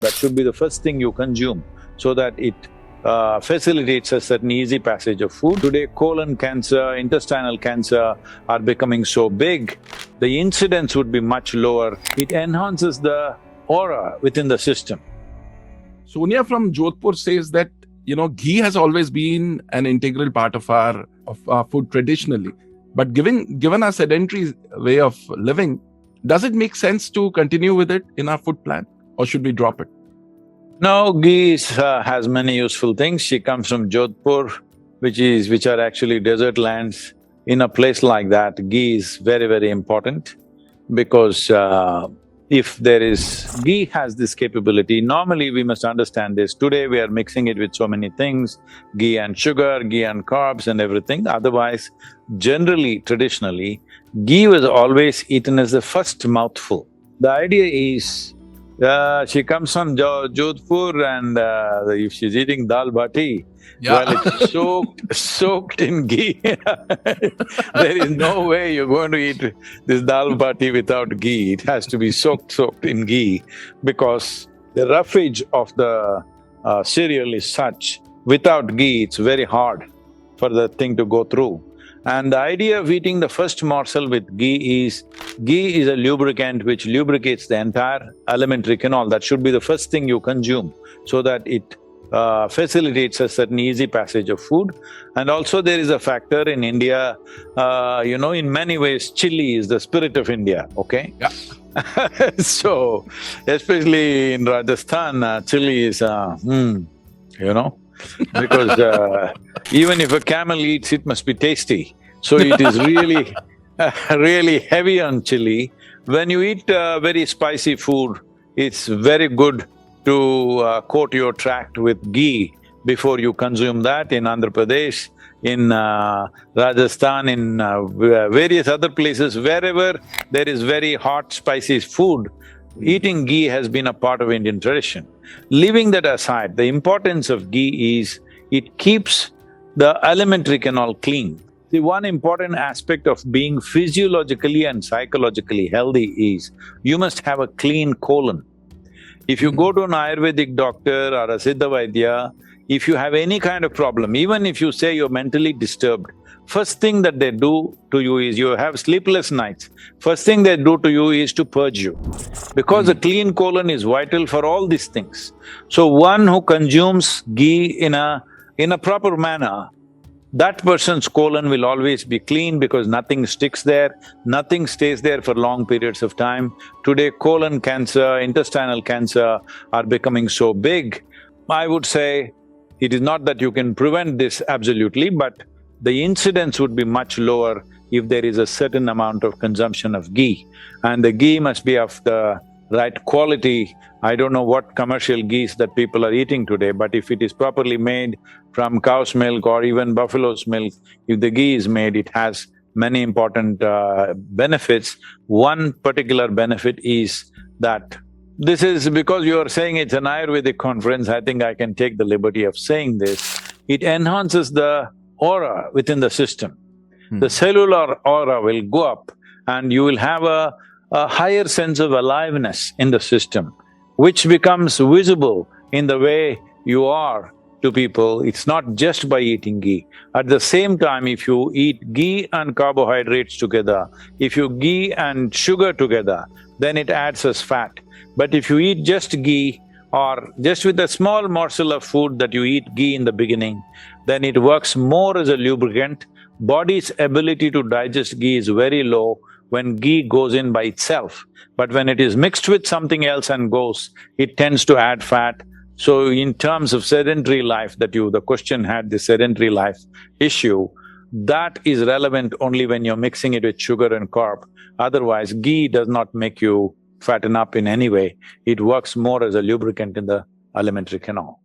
That should be the first thing you consume so that it facilitates a certain easy passage of food. Today, colon cancer, intestinal cancer are becoming so big, the incidence would be much lower. It enhances the aura within the system. Sonia from Jodhpur says that, ghee has always been an integral part of our food traditionally. But given our sedentary way of living, does it make sense to continue with it in our food plan, or should we drop it? No, ghee has many useful things. She comes from Jodhpur, which are actually desert lands. In a place like that, ghee is very, very important because ghee has this capability. Normally, we must understand this. Today, we are mixing it with so many things, ghee and sugar, ghee and carbs and everything. Otherwise, generally, traditionally, ghee was always eaten as the first mouthful. The idea is, she comes from Jodhpur and if she's eating dal bati, well, it's soaked in ghee. There is no way you're going to eat this dal bati without ghee. It has to be soaked in ghee because the roughage of the cereal is such, without ghee, it's very hard for the thing to go through. And the idea of eating the first morsel with ghee is a lubricant which lubricates the entire alimentary canal. That should be the first thing you consume so that it facilitates a certain easy passage of food. And also there is a factor in India, in many ways chili is the spirit of India, okay? Yeah. So, especially in Rajasthan, chili is because even if a camel eats, it must be tasty. So it is really really heavy on chili. When you eat very spicy food, it's very good to coat your tract with ghee before you consume that. In Andhra Pradesh, in Rajasthan, in various other places, wherever there is very hot, spicy food, eating ghee has been a part of Indian tradition. Leaving that aside, the importance of ghee is it keeps the alimentary canal clean. The one important aspect of being physiologically and psychologically healthy is you must have a clean colon. If you go to an Ayurvedic doctor or a Siddha Vaidya, if you have any kind of problem, even if you say you're mentally disturbed, first thing that they do to you is you have sleepless nights, first thing they do to you is to purge you. Because a clean colon is vital for all these things. So one who consumes ghee in a proper manner, that person's colon will always be clean because nothing sticks there, nothing stays there for long periods of time. Today, colon cancer, intestinal cancer are becoming so big. I would say it is not that you can prevent this absolutely, but the incidence would be much lower if there is a certain amount of consumption of ghee. And the ghee must be of the right quality. I don't know what commercial ghees that people are eating today, but if it is properly made from cow's milk or even buffalo's milk, if the ghee is made, it has many important benefits. One particular benefit is that this is because you are saying it's an Ayurvedic conference, I think I can take the liberty of saying this. It enhances the aura within the system. The cellular aura will go up and you will have a higher sense of aliveness in the system, which becomes visible in the way you are to people. It's not just by eating ghee. At the same time, if you eat ghee and carbohydrates together, if you ghee and sugar together, then it adds as fat. But if you eat just ghee or just with a small morsel of food that you eat ghee in the beginning, then it works more as a lubricant. Body's ability to digest ghee is very low when ghee goes in by itself. But when it is mixed with something else and goes, it tends to add fat. So in terms of sedentary life the question had, the sedentary life issue, that is relevant only when you're mixing it with sugar and carb. Otherwise, ghee does not make you fatten up in any way. It works more as a lubricant in the alimentary canal.